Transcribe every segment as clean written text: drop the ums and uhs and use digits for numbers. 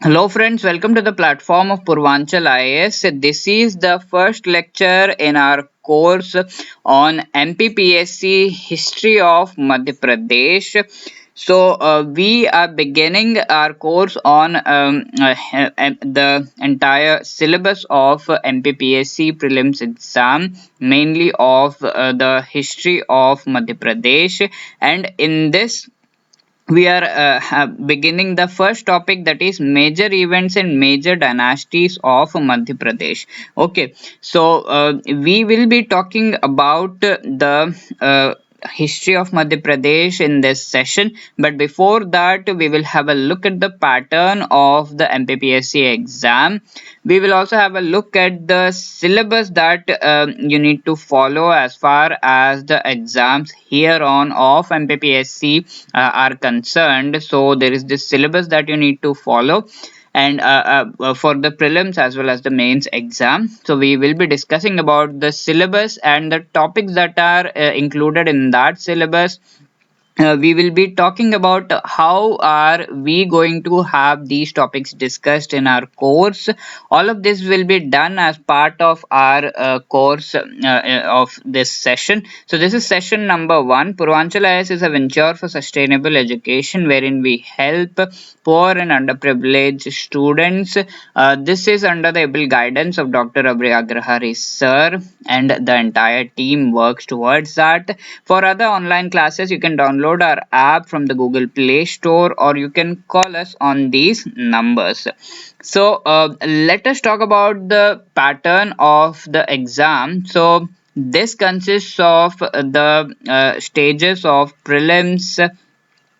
Hello friends, welcome to the platform of Purvanchal IAS. This is the first lecture in our course on MPPSC History of Madhya Pradesh. We are beginning our course on the entire syllabus of MPPSC prelims exam, mainly of the history of Madhya Pradesh. And in this we are beginning the first topic, that is major events and major dynasties of Madhya Pradesh. Okay, we will be talking about the history of Madhya Pradesh in this session, but before that we will have a look at the pattern of the MPPSC exam. We will also have a look at the syllabus that you need to follow as far as the exams here on of MPPSC are concerned. So there is this syllabus that you need to follow, and for the prelims as well as the mains exam. So we will be discussing about the syllabus and the topics that are included in that syllabus. We will be talking about how are we going to have these topics discussed in our course. All of this will be done as part of our course of this session. So this is session number 1. Purvanchal IAS is a venture for sustainable education wherein we help poor and underprivileged students. This is under the able guidance of Dr. Abhay Agrahari sir, and the entire team works towards that. For other online classes, you can download our app from the Google Play Store, or you can call us on these numbers. Let us talk about the pattern of the exam. So this consists of the stages of prelims,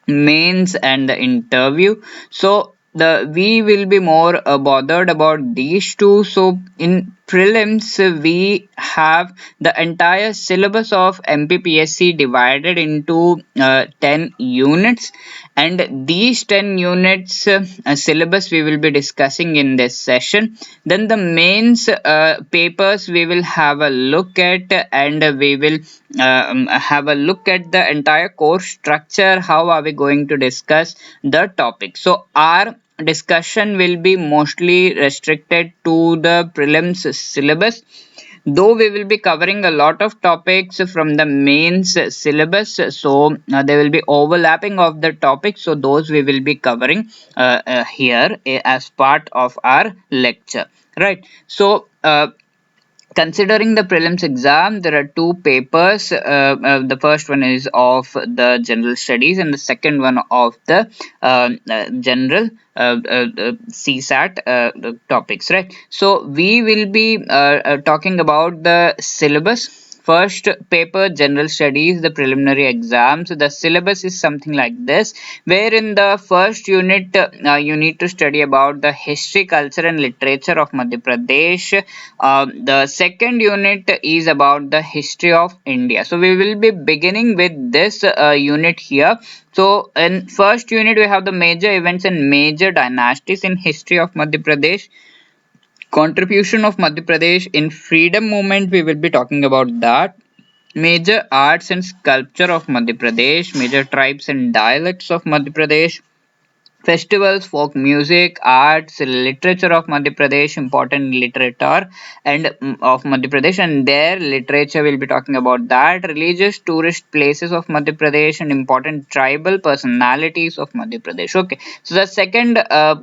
mains and the interview. So the we will be more bothered about these two. So in prelims we have the entire syllabus of MPPSC divided into 10 units, and these 10 units syllabus we will be discussing in this session. Then the mains papers we will have a look at, and we will have a look at the entire course structure. How are we going to discuss the topic? So our discussion will be mostly restricted to the prelims syllabus, though we will be covering a lot of topics from the mains syllabus. So there will be overlapping of the topics, so those we will be covering here as part of our lecture, right? Considering the prelims exam, there are two papers. The first one is of the general studies, and the second one of the general CSAT the topics, right? So we will be talking about the syllabus. First paper, general studies, the preliminary exams. The syllabus is something like this, where in the first unit you need to study about the history, culture, and literature of Madhya Pradesh. The second unit is about the history of India. So we will be beginning with this unit here. So in first unit we have the major events and major dynasties in history of Madhya Pradesh. Contribution of Madhya Pradesh in freedom movement, we will be talking about that. Major arts and sculpture of Madhya Pradesh, major tribes and dialects of Madhya Pradesh, festivals, folk music, arts, literature of Madhya Pradesh, important literature and of Madhya Pradesh, and their literature will be talking about that. Religious tourist places of Madhya Pradesh and important tribal personalities of Madhya Pradesh. Okay, so the second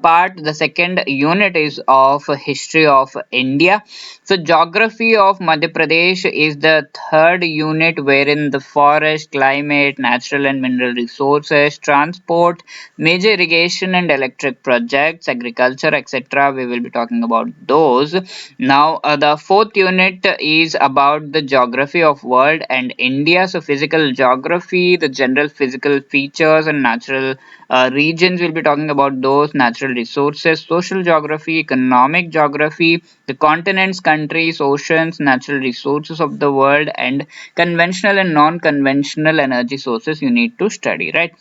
part, the second unit is of history of India. So geography of Madhya Pradesh is the third unit, wherein the forest, climate, natural and mineral resources, transport, major irrigation and electric projects, agriculture, etc. We will be talking about those. Now, the fourth unit is about the geography of world and India. So, physical geography, the general physical features and natural regions. We'll be talking about those natural resources, social geography, economic geography, the continents, countries, oceans, natural resources of the world, and conventional and non-conventional energy sources you need to study, right?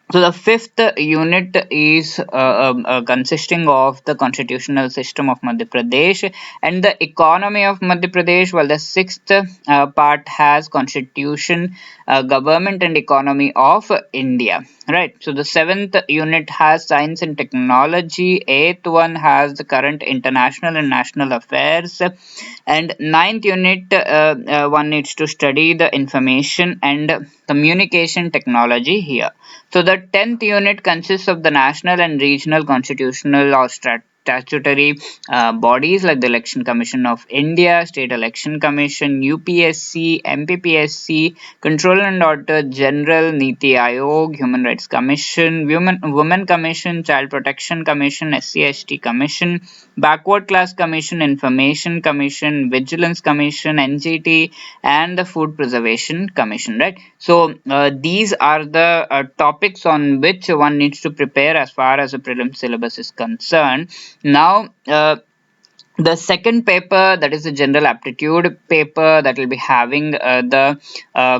So the fifth unit is consisting of the constitutional system of Madhya Pradesh and the economy of Madhya Pradesh, while the sixth part has constitution, government and economy of India. Right. So the seventh unit has science and technology. Eighth one has the current international and national affairs. And ninth unit, one needs to study the information and communication technology here. So the 10th unit consists of the national and regional constitutional or statutory bodies like the Election Commission of India, State Election Commission, UPSC, MPPSC, Control and Auditor General, Niti Aayog, Human Rights Commission, Women Commission, Child Protection Commission, SC/ST Commission, Backward Class Commission, Information Commission, Vigilance Commission, NGT, and the Food Preservation Commission. Right. So these are the topics on which one needs to prepare as far as the prelim syllabus is concerned. Now, the second paper, that is the general aptitude paper, that will be having the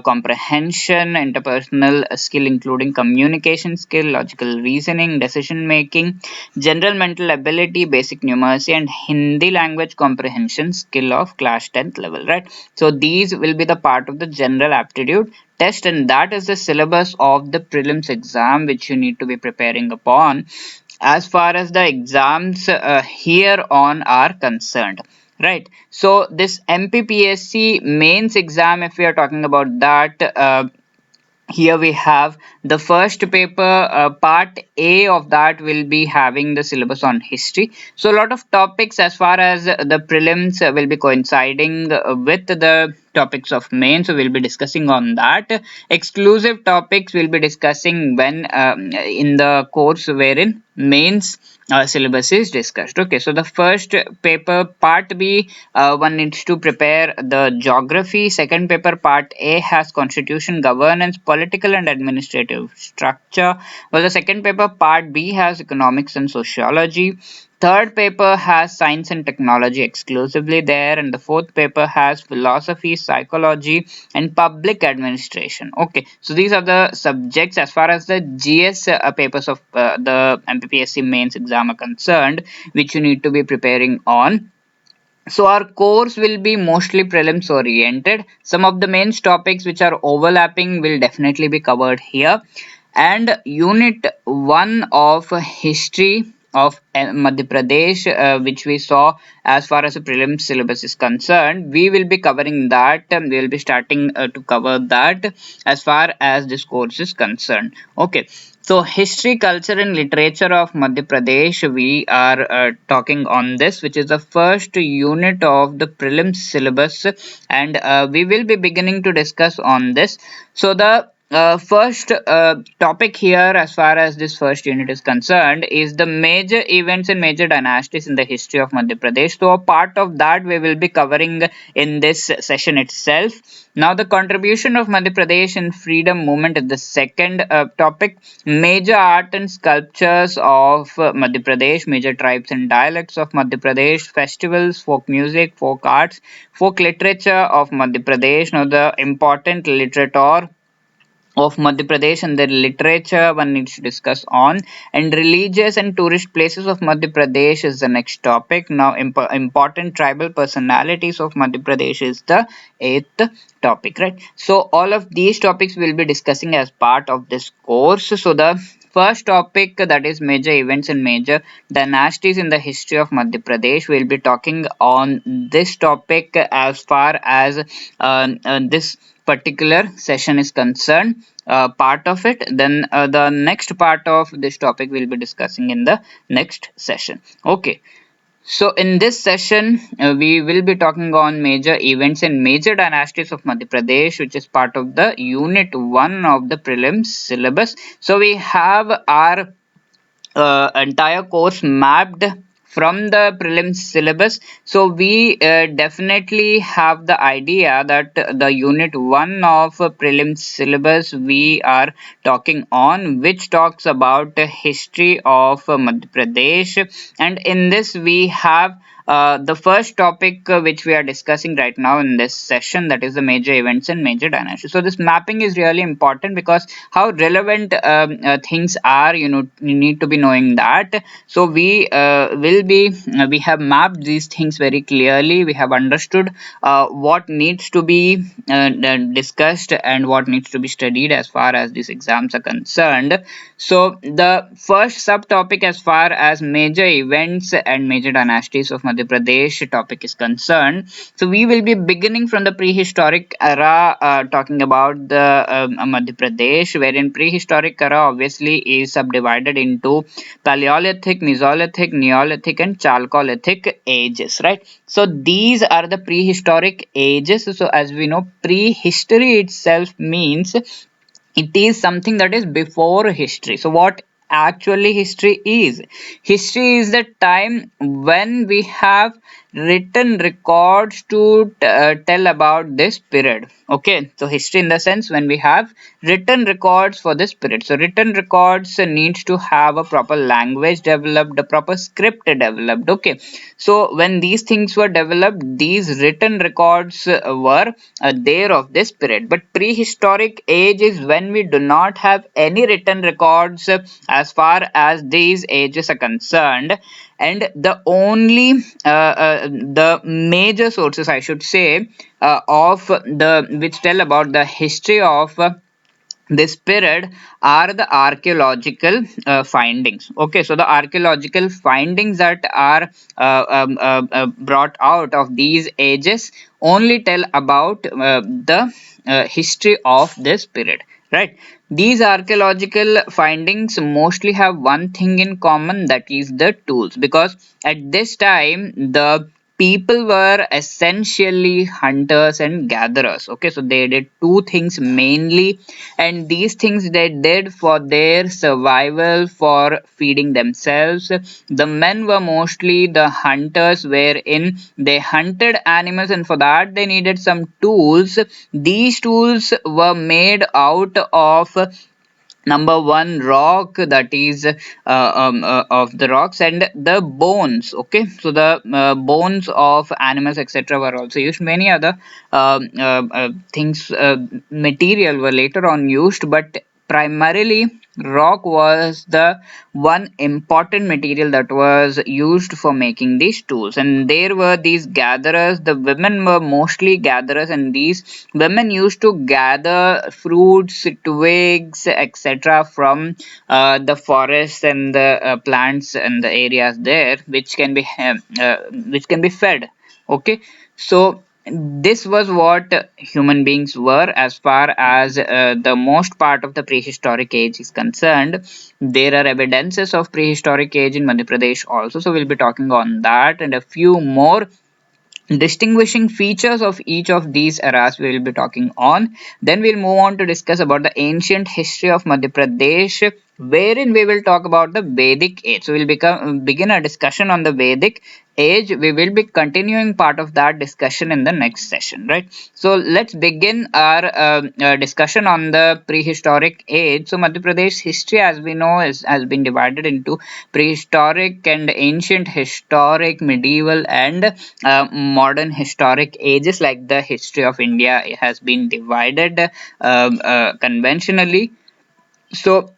comprehension, interpersonal skill including communication skill, logical reasoning, decision making, general mental ability, basic numeracy, and Hindi language comprehension skill of class 10th level. Right. So these will be the part of the general aptitude test, and that is the syllabus of the prelims exam which you need to be preparing upon as far as the exams here on are concerned. Right. So this MPPSC mains exam, if we are talking about that, here we have the first paper, part A of that will be having the syllabus on history. So a lot of topics as far as the prelims will be coinciding with the topics of main, so we'll be discussing on that. Exclusive topics we'll be discussing when in the course wherein mains syllabus is discussed. Okay, so the first paper, part B, one needs to prepare the geography. Second paper, part A, has constitution, governance, political and administrative structure. Well, the second paper, part B, has economics and sociology. Third paper has science and technology exclusively there, and the fourth paper has philosophy, psychology, and public administration. Okay, so these are the subjects as far as the GS papers of the MPPSC mains exam are concerned, which you need to be preparing on. So our course will be mostly prelims oriented. Some of the main topics which are overlapping will definitely be covered here. And unit 1 of history of Madhya Pradesh, which we saw as far as the prelims syllabus is concerned, we will be covering that. We will be starting to cover that as far as this course is concerned. Okay. So history, culture and literature of Madhya Pradesh, we are talking on this, which is the first unit of the prelims syllabus, and we will be beginning to discuss on this. So the first topic here as far as this first unit is concerned is the major events and major dynasties in the history of Madhya Pradesh. So a part of that we will be covering in this session itself. Now the contribution of Madhya Pradesh in freedom movement is the second topic. Major art and sculptures of Madhya Pradesh, major tribes and dialects of Madhya Pradesh, festivals, folk music, folk arts, folk literature of Madhya Pradesh. Now the important literature of Madhya Pradesh and the literature one needs to discuss on, and religious and tourist places of Madhya Pradesh is the next topic. Now important tribal personalities of Madhya Pradesh is the eighth topic. Right. So all of these topics we'll be discussing as part of this course. So the first topic, that is major events and major dynasties in the history of Madhya Pradesh, we'll be talking on this topic as far as this particular session is concerned, part of it. Then the next part of this topic we'll be discussing in the next session. Okay. So in this session, we will be talking on major events and major dynasties of Madhya Pradesh, which is part of the unit 1 of the prelims syllabus. So we have our entire course mapped from the prelims syllabus. So we definitely have the idea that the unit 1 of prelims syllabus we are talking on, which talks about the history of Madhya Pradesh, and in this we have the first topic which we are discussing right now in this session, that is the major events and major dynasties. So this mapping is really important because how relevant things are, you need to be knowing that. So we have mapped these things very clearly. We have understood what needs to be discussed and what needs to be studied as far as these exams are concerned. So the first subtopic as far as major events and major dynasties of Madhya Pradesh topic is concerned. So we will be beginning from the prehistoric era, talking about the Madhya Pradesh, wherein prehistoric era obviously is subdivided into Paleolithic, Mesolithic, Neolithic, and Chalcolithic ages, right? So these are the prehistoric ages. So as we know, prehistory itself means it is something that is before history. So what actually history is? History is the time when we have written records to tell about this period. Okay, so history in the sense when we have written records for this period. So written records needs to have a proper language developed, a proper script developed. Okay, so when these things were developed, these written records were there of this period. But prehistoric age is when we do not have any written records as far as these ages are concerned, and the only the major sources, I should say, of the which tell about the history of this period are the archaeological findings. Okay, so the archaeological findings that are brought out of these ages only tell about the history of this period, right? These archaeological findings mostly have one thing in common, that is the tools, because at this time the people were essentially hunters and gatherers. Okay, so they did two things mainly, and these things they did for their survival, for feeding themselves. The men were mostly the hunters, wherein they hunted animals, and for that they needed some tools. These tools were made out of number one, rock, that is of the rocks, and the bones. Okay, so the bones of animals etc were also used. Many other things, material were later on used, but primarily rock was the one important material that was used for making these tools. And there were these gatherers. The women were mostly gatherers, and these women used to gather fruits, twigs, etc. from the forests and the plants and the areas there, which can be fed. Okay, so this was what human beings were as far as the most part of the prehistoric age is concerned. There are evidences of prehistoric age in Madhya Pradesh also, so we'll be talking on that and a few more distinguishing features of each of these eras we will be talking on. Then we'll move on to discuss about the ancient history of Madhya Pradesh, wherein we will talk about the Vedic age. So we'll begin a discussion on the Vedic age. We will be continuing part of that discussion in the next session, right? So let's begin our discussion on the prehistoric age. So Madhya Pradesh history, as we know, has been divided into prehistoric and ancient, historic, medieval, and modern historic ages. Like the history of India has been divided conventionally. So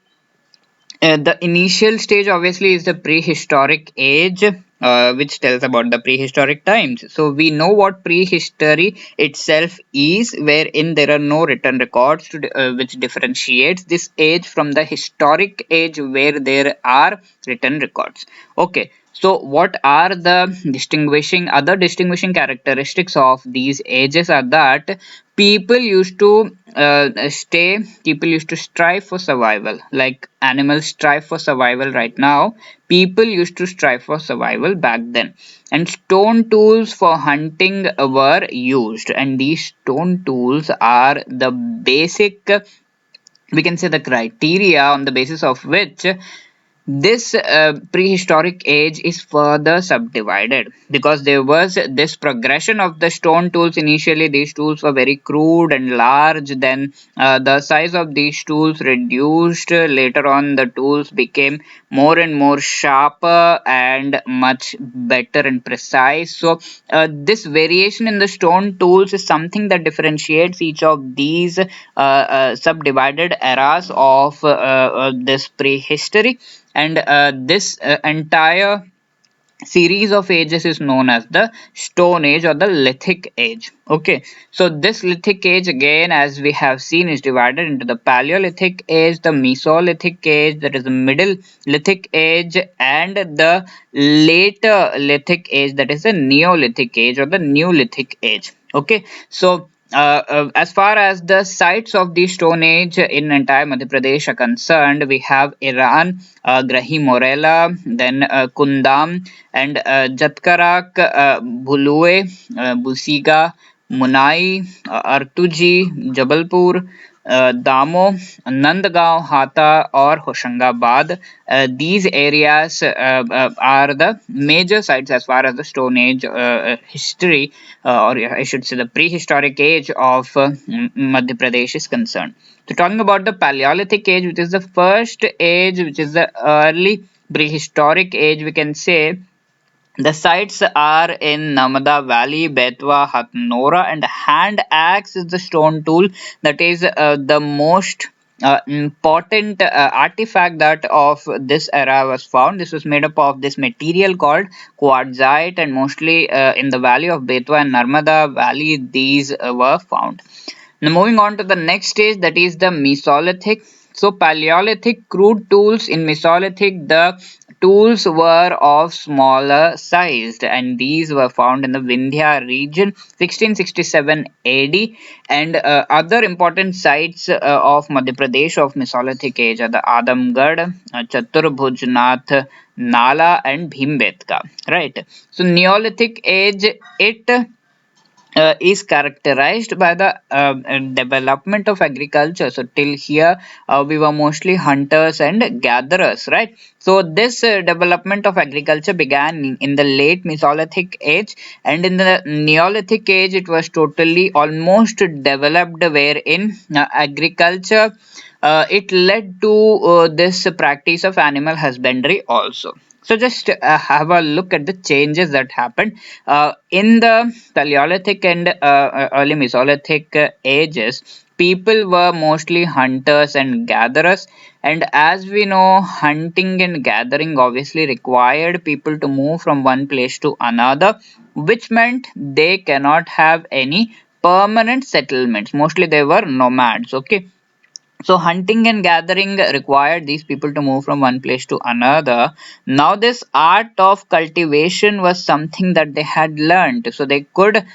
the initial stage obviously is the prehistoric age, which tells about the prehistoric times. So we know what prehistory itself is, wherein there are no written records which differentiates this age from the historic age where there are written records. Okay, so what are the other distinguishing characteristics of these ages are that people used to people used to strive for survival. Like animals strive for survival right now, people used to strive for survival back then. And stone tools for hunting were used, and these stone tools are the basic, we can say, the criteria on the basis of which This prehistoric age is further subdivided because there was this progression of the stone tools. Initially, these tools were very crude and large. Then the size of these tools reduced. Later on, the tools became more and more sharper and much better and precise. So, this variation in the stone tools is something that differentiates each of these subdivided eras of this prehistory, and this entire series of ages is known as the Stone Age or the Lithic Age. Okay, so this Lithic Age, again, as we have seen, is divided into the Paleolithic Age, the Mesolithic Age, that is the Middle Lithic Age, and the later Lithic Age, that is the Neolithic Age or the New Lithic Age. Okay, so as far as the sites of the Stone Age in entire Madhya Pradesh are concerned, we have Iran, Grahi Morela, then Kundam, and Jatkarak, Bhulue, Busiga, Munai, Artuji, Jabalpur, Damo, Nandgaon, Hata, or Hoshangabad. These areas are the major sites as far as the Stone Age history, or I should say the prehistoric age of Madhya Pradesh is concerned. So, talking about the Paleolithic age, which is the first age, which is the early prehistoric age, we can say the sites are in Namada Valley, Betwa, Hatnora, and hand axe is the stone tool that is the most important artifact that of this era was found. This was made up of this material called quartzite, and mostly in the valley of Betwa and Narmada Valley, these were found. Now, moving on to the next stage, that is the Mesolithic. So, Paleolithic crude tools. In Mesolithic, the tools were of smaller sized, and these were found in the Vindhya region 1667 AD. And other important sites of Madhya Pradesh of Mesolithic age are the Adamgarh, Chaturbhujnath, Nala, and Bhimbetka. Right. So, Neolithic age, it is characterized by the development of agriculture. So till here we were mostly hunters and gatherers, right? So this development of agriculture began in the late Mesolithic age, and in the Neolithic age it was totally almost developed, wherein agriculture it led to this practice of animal husbandry also. So just have a look at the changes that happened in the Paleolithic and early Mesolithic ages. People were mostly hunters and gatherers, and as we know, hunting and gathering obviously required people to move from one place to another, which meant they cannot have any permanent settlements. Mostly they were nomads. Okay, so hunting and gathering required these people to move from one place to another. Now this art of cultivation was something that they had learned, so they could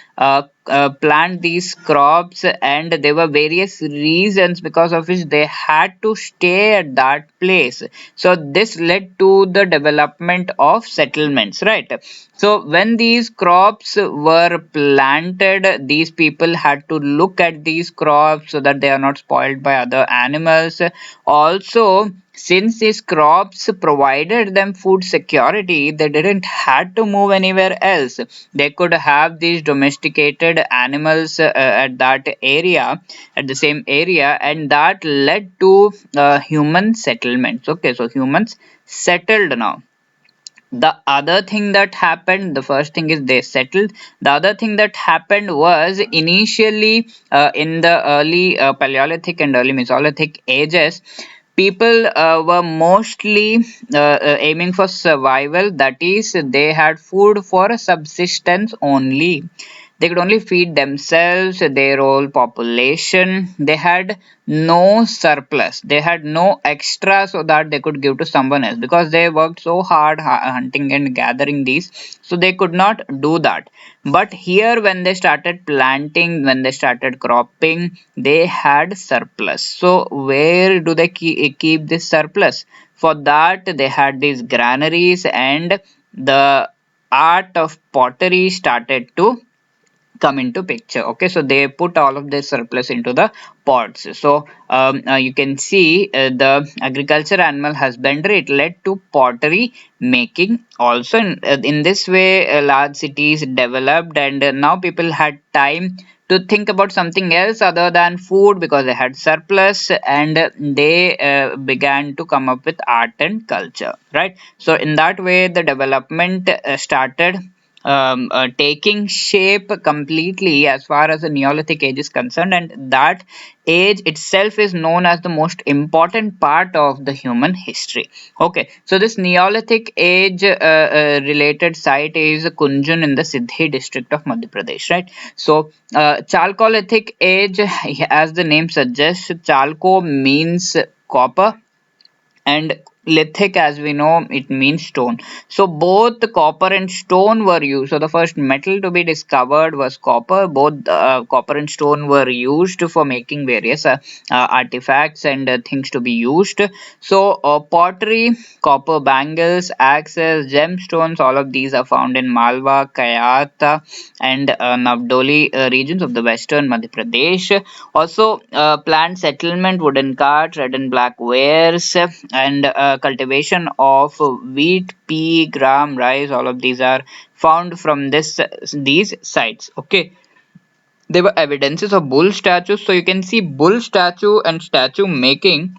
plant these crops, and there were various reasons because of which they had to stay at that place. So this led to the development of settlements, right? So when these crops were planted, these people had to look at these crops so that they are not spoiled by other animals. Also, since these crops provided them food security, they didn't had to move anywhere else. They could have these domesticated animals at that area, at the same area, and that led to human settlements. Okay, so humans settled now. The other thing that happened, the first thing is they settled. The other thing that happened was initially in the early Paleolithic and early Mesolithic ages, people were mostly aiming for survival. That is, they had food for subsistence only. They could only feed themselves, their whole population. They had no surplus. They had no extra so that they could give to someone else, because they worked so hard hunting and gathering these. So they could not do that. But here, when they started planting, when they started cropping, they had surplus. So where do they keep this surplus? For that, they had these granaries, and the art of pottery started to come into picture. Okay, so they put all of their surplus into the pots. So you can see the agriculture, animal husbandry, it led to pottery making also. In this way, large cities developed, and now people had time to think about something else other than food because they had surplus, and they began to come up with art and culture, right? So in that way the development started taking shape completely as far as the Neolithic age is concerned, and that age itself is known as the most important part of the human history. Okay, so this Neolithic age related site is Kunjun in the Siddhi district of Madhya Pradesh, right? So, Chalcolithic age, as the name suggests, Chalco means copper, and lithic, as we know, it means stone. So both the copper and stone were used. So the first metal to be discovered was copper. Both copper and stone were used for making various artifacts and things to be used. So pottery, copper bangles, axes, gemstones, all of these are found in Malwa, Kayata, and Navdoli regions of the western Madhya Pradesh. Also, plant settlement, wooden carts, red and black wares, and cultivation of wheat, pea, gram, rice. All of these are found from these sites. Okay, there were evidences of bull statues. So you can see bull statue and statue making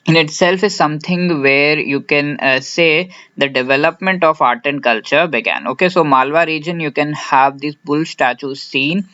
in itself is something where you can say the development of art and culture began. Okay, so Malwa region, you can have these bull statues seen.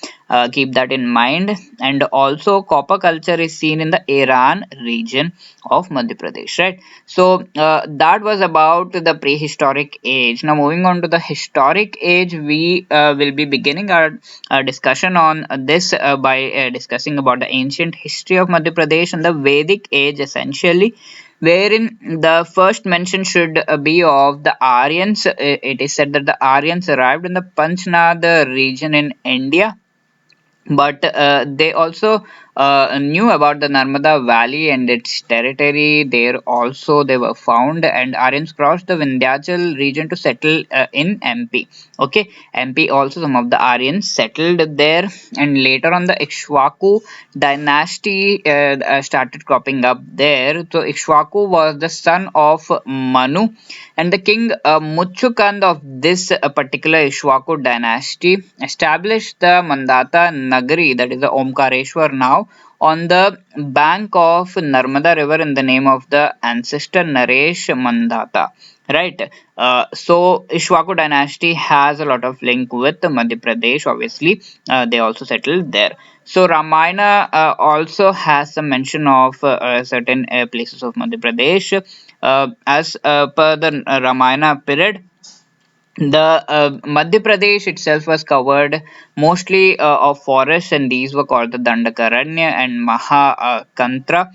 Keep that in mind. And also copper culture is seen in the Iran region of Madhya Pradesh, right? So that was about the prehistoric age. Now moving on to the historic age, we will be beginning our discussion on this by discussing about the ancient history of Madhya Pradesh and the Vedic age, essentially, wherein the first mention should be of the Aryans. It is said that the Aryans arrived in the Panchnad region in India, but they also knew about the Narmada Valley and its territory. There also they were found, and Aryans crossed the Vindhyachal region to settle in MP. Okay, MP also some of the Aryans settled there, and later on the Ikshwaku dynasty started cropping up there. So Ikshwaku was the son of Manu, and the king Muchukand of this particular Ishwaku dynasty established the Mandata Nagari, that is the Omkareshwar now, on the bank of Narmada river in the name of the ancestor Naresh Mandata. Right. So Ishwaku dynasty has a lot of link with Madhya Pradesh. Obviously, they also settled there. So Ramayana also has some mention of certain places of Madhya Pradesh. As per the Ramayana period, the Madhya Pradesh itself was covered mostly of forests, and these were called the Dandakaranya and Mahakantra.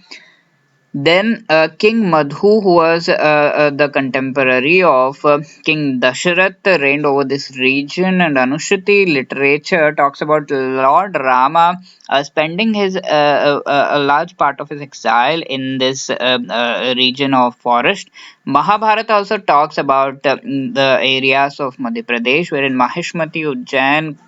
Then King Madhu, who was the contemporary of King Dasharath, reigned over this region, and Anushruti literature talks about Lord Rama spending a large part of his exile in this region of forest. Mahabharata also talks about the areas of Madhya Pradesh, wherein Maheshmati, Ujjain,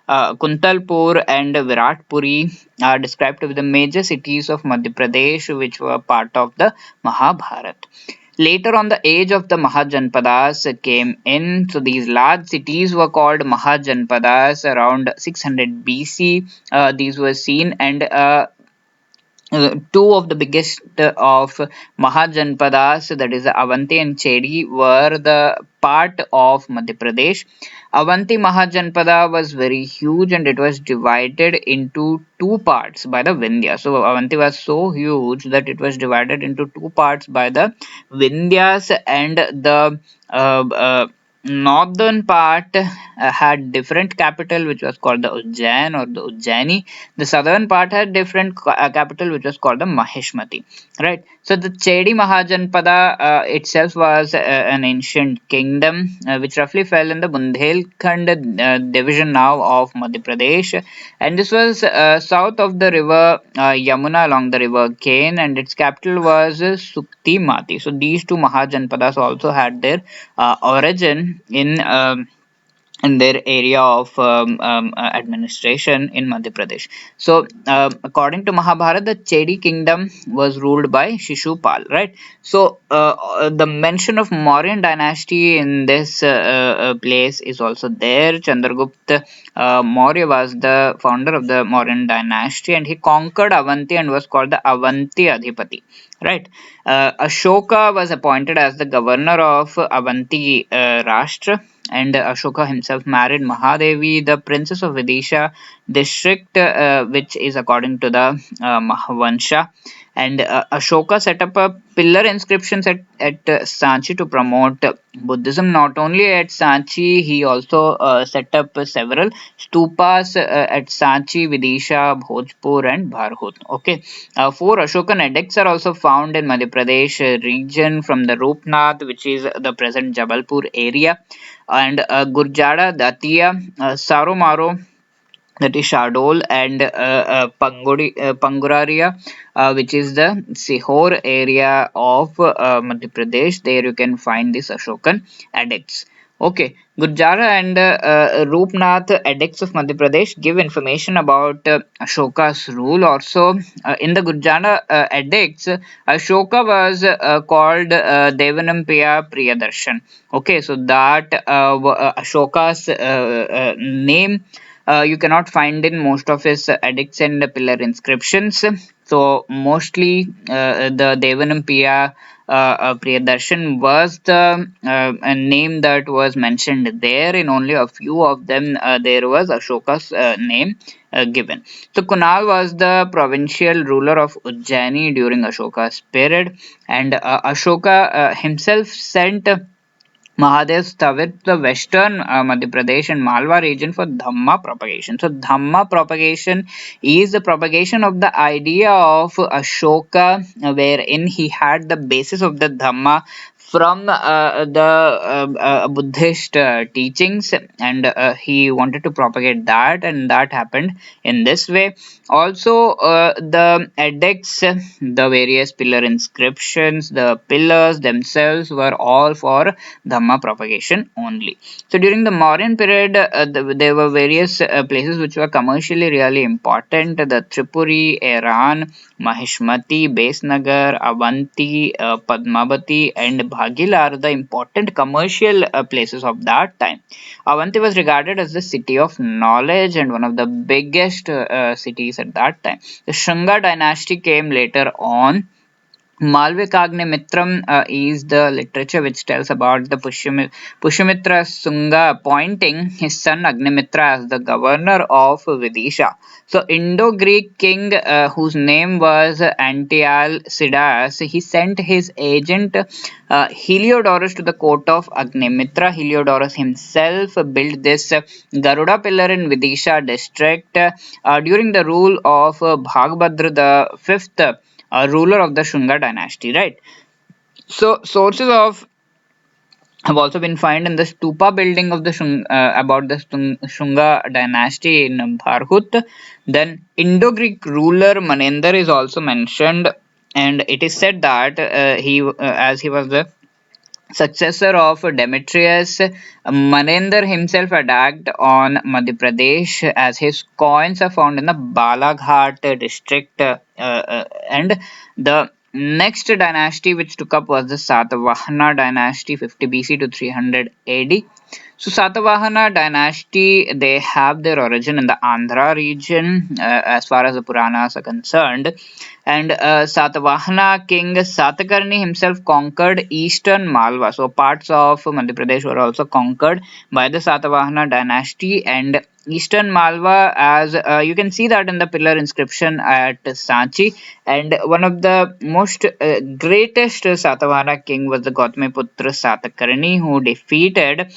Kuntalpur, and Viratpuri are described to be the major cities of Madhya Pradesh, which were part of the Mahabharata. Later on, the age of the Mahajanpadas came in. So these large cities were called Mahajanpadas around 600 BC. These were seen, and two of the biggest of Mahajanpadas, that is Avanti and Chedi, were the part of Madhya Pradesh. Avanti Mahajanpada was very huge, and it was divided into two parts by the Vindhya. So Avanti was so huge that it was divided into two parts by the Vindhyas, and the northern part had different capital, which was called the Ujjain or the Ujjaini. The southern part had different capital, which was called the Maheshmati. Right. So the Chedi Mahajanpada itself was an ancient kingdom which roughly fell in the Bundelkhand division now of Madhya Pradesh, and this was south of the river Yamuna along the river Ken, and its capital was Sukti Mati. So these two Mahajanpadas also had their origin in in their area of administration in Madhya Pradesh. So, according to Mahabharata, the Chedi kingdom was ruled by Shishupal, right? So, the mention of Mauryan dynasty in this place is also there. Chandragupta Maurya was the founder of the Mauryan dynasty, and he conquered Avanti and was called the Avanti Adhipati, right? Ashoka was appointed as the governor of Avanti Rashtra, and Ashoka himself married Mahadevi, the princess of Vidisha district, which is according to the Mahavansha. And Ashoka set up a pillar inscriptions at Sanchi to promote Buddhism. Not only at Sanchi, he also set up several stupas at Sanchi, Vidisha, Bhojpur, and Bharhut. Okay, four Ashokan edicts are also found in Madhya Pradesh region from the Rupnath, which is the present Jabalpur area, and Gurjara, Datia, Saromaro, that is Shardol, and Panguraria, which is the Sihor area of Madhya Pradesh. There you can find this Ashokan edicts. Okay, Gurjara and Rupnath edicts of Madhya Pradesh give information about Ashoka's rule. Also, in the Gurjara edicts, Ashoka was called Devanampiya Priyadarshan. Okay, so that Ashoka's name you cannot find in most of his edicts and pillar inscriptions. So mostly the Devanampiya Priyadarshan was the name that was mentioned there. In only a few of them there was Ashoka's name given. So Kunal was the provincial ruler of Ujjaini during Ashoka's period, and Ashoka himself sent Mahadev Stavit, the western Madhya Pradesh and Malwa region for Dhamma propagation. So, Dhamma propagation is the propagation of the idea of Ashoka, wherein he had the basis of the Dhamma from the Buddhist teachings, and he wanted to propagate that, and that happened in this way. Also, the edicts, the various pillar inscriptions, the pillars themselves were all for Dhamma propagation only. So during the Mauryan period, there were various places which were commercially really important. The Tripuri, Iran, Mahishmati, Besnagar, Avanti, Padmavati, and Bhagil are the important commercial places of that time. Avanti was regarded as the city of knowledge and one of the biggest cities at that time. The Shunga dynasty came later on. Malvikagnimithram is the literature which tells about the Pushyamitra Sunga appointing his son Agnimitra as the governor of Vidisha. So, Indo-Greek king whose name was Antialcidas, he sent his agent Heliodorus to the court of Agnimitra. Heliodorus himself built this Garuda pillar in Vidisha district during the rule of Bhagbhadra the fifth, ruler of the Shunga dynasty, right? So sources of have also been found in the stupa building of the about the Shunga dynasty in Bharhut. Then Indo-Greek ruler Manender is also mentioned, and it is said that as he was the successor of Demetrius, Manender himself attacked on Madhya Pradesh, as his coins are found in the Balaghat district, and the next dynasty which took up was the Satavahana dynasty, 50 BC to 300 AD. So Satavahana dynasty, they have their origin in the Andhra region as far as the Puranas are concerned, and Satavahana king Satakarni himself conquered eastern Malwa. So parts of Madhya Pradesh were also conquered by the Satavahana dynasty, and eastern Malwa, as you can see that in the pillar inscription at Sanchi. And one of the most greatest Satavahana king was the Gautamiputra Satakarni, who defeated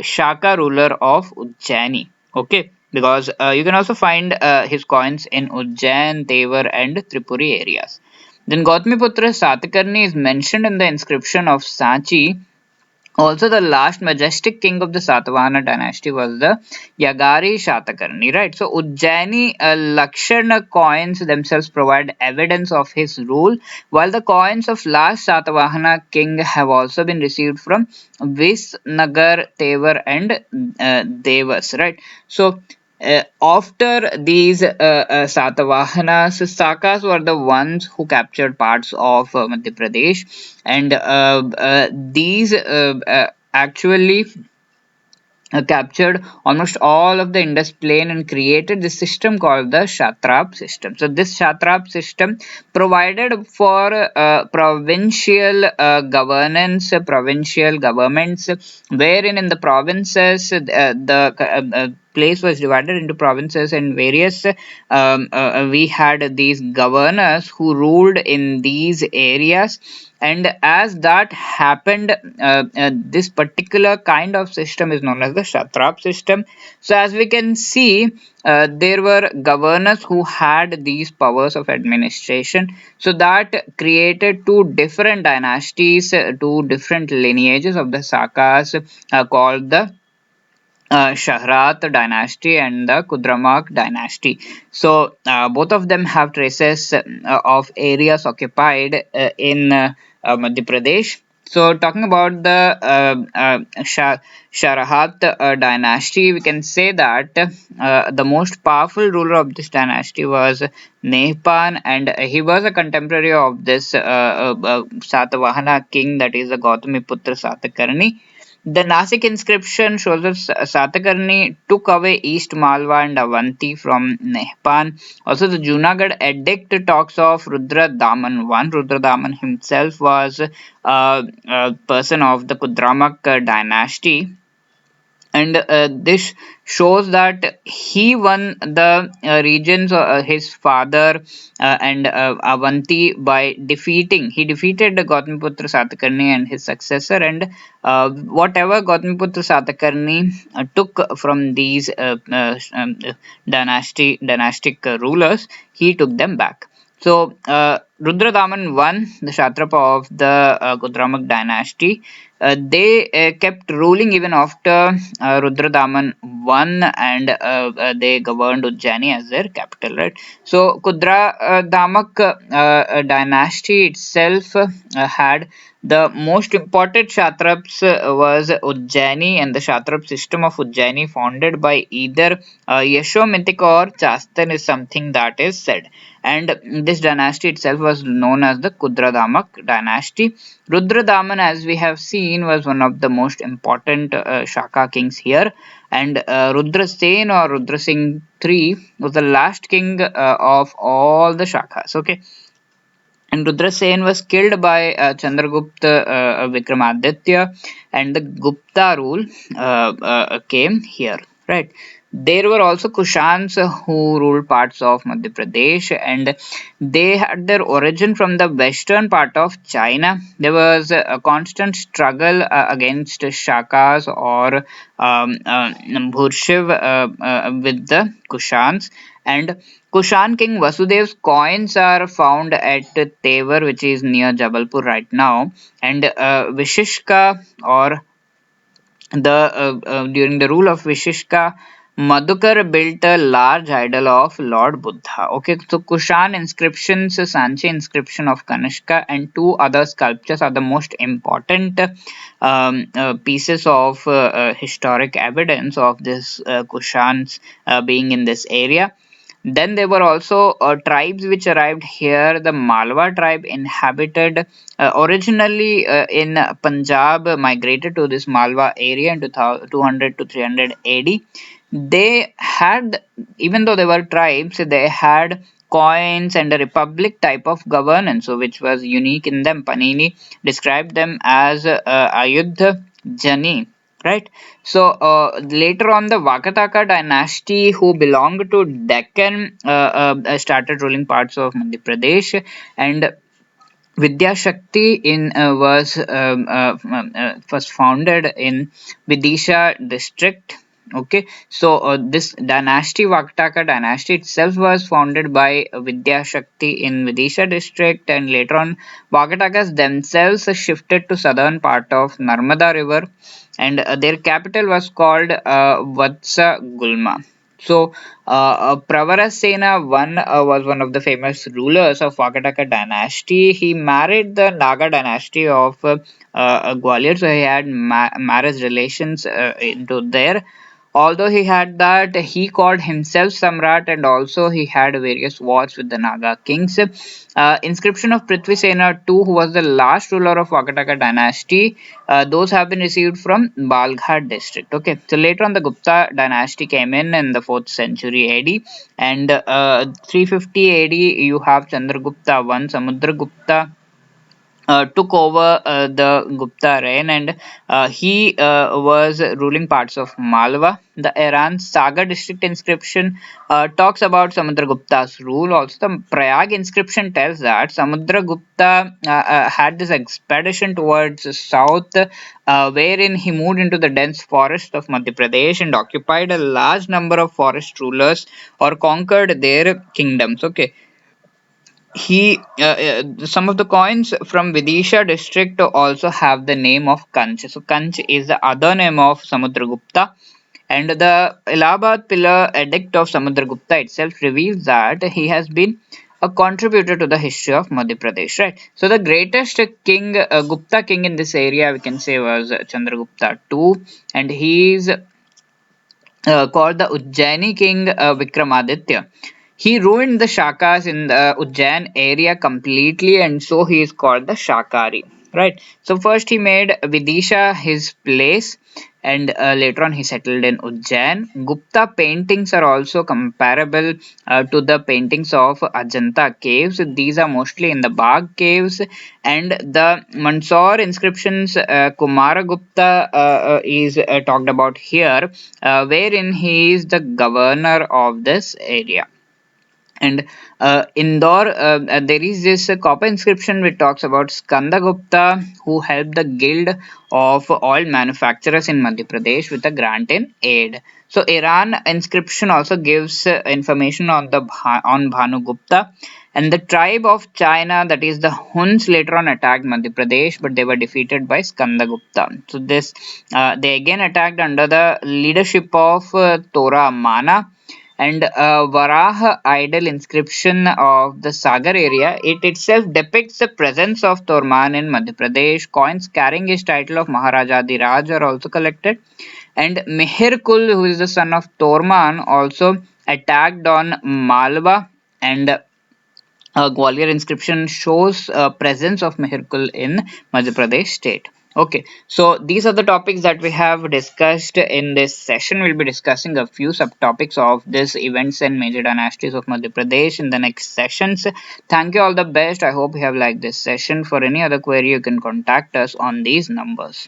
Shaka ruler of Ujjaini. Okay, because you can also find his coins in Ujjain, Tevar, and Tripuri areas. Then Gautamiputra Satakarni is mentioned in the inscription of Sanchi Also, the last majestic king of the Satavahana dynasty was the Yagari Shatakarni, right? So, Ujjaini Lakshana coins themselves provide evidence of his rule, while the coins of last Satavahana king have also been received from Visnagar, Tevar, and Devas, right? So, after these Satavahanas, Sakas were the ones who captured parts of Madhya Pradesh, and these actually captured almost all of the Indus plain and created this system called the Shatrap system. So this Shatrap system provided for provincial governments, wherein in the provinces the place was divided into provinces and various we had these governors who ruled in these areas, and as that happened, this particular kind of system is known as the Shatrap system. So as we can see, there were governors who had these powers of administration, so that created two different dynasties, two different lineages of the Sakas, called the Shahrat dynasty and the Kudramak dynasty. So both of them have traces of areas occupied in Madhya Pradesh. So talking about the Sharahat dynasty, we can say that the most powerful ruler of this dynasty was Nehpan, and he was a contemporary of this Satavahana king, that is the Gautamiputra Satakarni. The Nasik inscription shows that Satakarni took away East Malwa and Avanti from Nehpan. Also, the Junagadh edict talks of Rudra Daman I. Rudra Daman himself was a person of the Kudramak dynasty, and this shows that he won the regions his father and Avanti by defeated Gautamiputra Satakarni and his successor, and whatever Gautamiputra Satakarni took from these dynastic rulers, he took them back. So, Rudradaman won the Kshatrapa of the Kudramak dynasty. They kept ruling even after Rudradaman won, and they governed Ujjaini as their capital, right? So, Damak dynasty itself had the most important Kshatraps was Ujjaini, and the Kshatrap system of Ujjaini founded by either Yashomithik or Chastan is something that is said. And this dynasty itself was known as the Kudradamak dynasty. Rudradaman, as we have seen, was one of the most important Shaka kings here, and Rudrasen or Rudrasingh III was the last king of all the Shakas. Okay, and Rudrasen was killed by Chandragupta Vikramaditya, and the Gupta rule came here. Right. There were also Kushans who ruled parts of Madhya Pradesh, and they had their origin from the western part of China. There was a constant struggle against Shakas or Bhurshiv with the Kushans, and Kushan King Vasudev's coins are found at Tevar, which is near Jabalpur right now, and Vishishka or the during the rule of Vishishka, Madhukar built a large idol of Lord Buddha. Okay, so Kushan inscriptions, Sanchi inscription of Kanishka, and two other sculptures are the most important pieces of historic evidence of this Kushans being in this area. Then there were also tribes which arrived here. The Malwa tribe inhabited originally in Punjab, migrated to this Malwa area in 200 to 300 AD. They had, even though they were tribes, they had coins and a republic type of governance, so which was unique in them. Panini described them as Ayudha Jani, right? So later on, the Vakataka dynasty, who belonged to Deccan, started ruling parts of Madhya Pradesh, and Vidya Shakti was founded in Vidisha district. Okay, so this dynasty, Vakataka dynasty itself, was founded by Vidya Shakti in Vidisha district, and later on, Vakatakas themselves shifted to southern part of Narmada river, and their capital was called Vatsa Gulma. So, Pravarasena was one of the famous rulers of Vakataka dynasty. He married the Naga dynasty of Gwalior, so he had marriage relations into there. Although he had that, he called himself Samrat, and also he had various wars with the Naga kings. Inscription of Prithvi Sena II, who was the last ruler of Vakataka dynasty, those have been received from Balghat district. Okay, so later on the Gupta dynasty came in the 4th century AD, and 350 AD you have Chandragupta I, Samudragupta took over the Gupta reign, and he was ruling parts of Malwa. The Iran Saga district inscription talks about Samudragupta's rule. Also, the Prayag inscription tells that Samudragupta had this expedition towards the south, wherein he moved into the dense forest of Madhya Pradesh and occupied a large number of forest rulers or conquered their kingdoms. Okay, some of the coins from Vidisha district also have the name of Kanch. So Kanch is the other name of Samudragupta, and the Allahabad pillar edict of Samudragupta itself reveals that he has been a contributor to the history of Madhya Pradesh. Right. So the greatest king, Gupta king in this area, we can say was Chandragupta II, and he is called the Ujjaini king Vikramaditya. He ruined the Shakas in the Ujjain area completely, and so he is called the Shakari. Right. So first he made Vidisha his place, and later on he settled in Ujjain. Gupta paintings are also comparable to the paintings of Ajanta caves. These are mostly in the Bagh caves, and the Mandsaur inscriptions Kumaragupta is talked about here, wherein he is the governor of this area. And Indore, there is this copper inscription which talks about Skandagupta, who helped the guild of oil manufacturers in Madhya Pradesh with a grant in aid. So Iran inscription also gives information on on Bhanugupta, and the tribe of China, that is the Huns, later on attacked Madhya Pradesh, but they were defeated by Skandagupta. So this they again attacked under the leadership of Tora Mana, and Varaha idol inscription of the Sagar area. It itself depicts the presence of Torman in Madhya Pradesh. Coins carrying his title of Maharaja Raj are also collected. And Meherkul, who is the son of Torman, also attacked on Malwa, and Gwalior inscription shows presence of Meherkul in Madhya Pradesh state. Okay, so these are the topics that we have discussed in this session. We'll be discussing a few subtopics of these events and major dynasties of Madhya Pradesh in the next sessions. Thank you, all the best. I hope you have liked this session. For any other query, you can contact us on these numbers.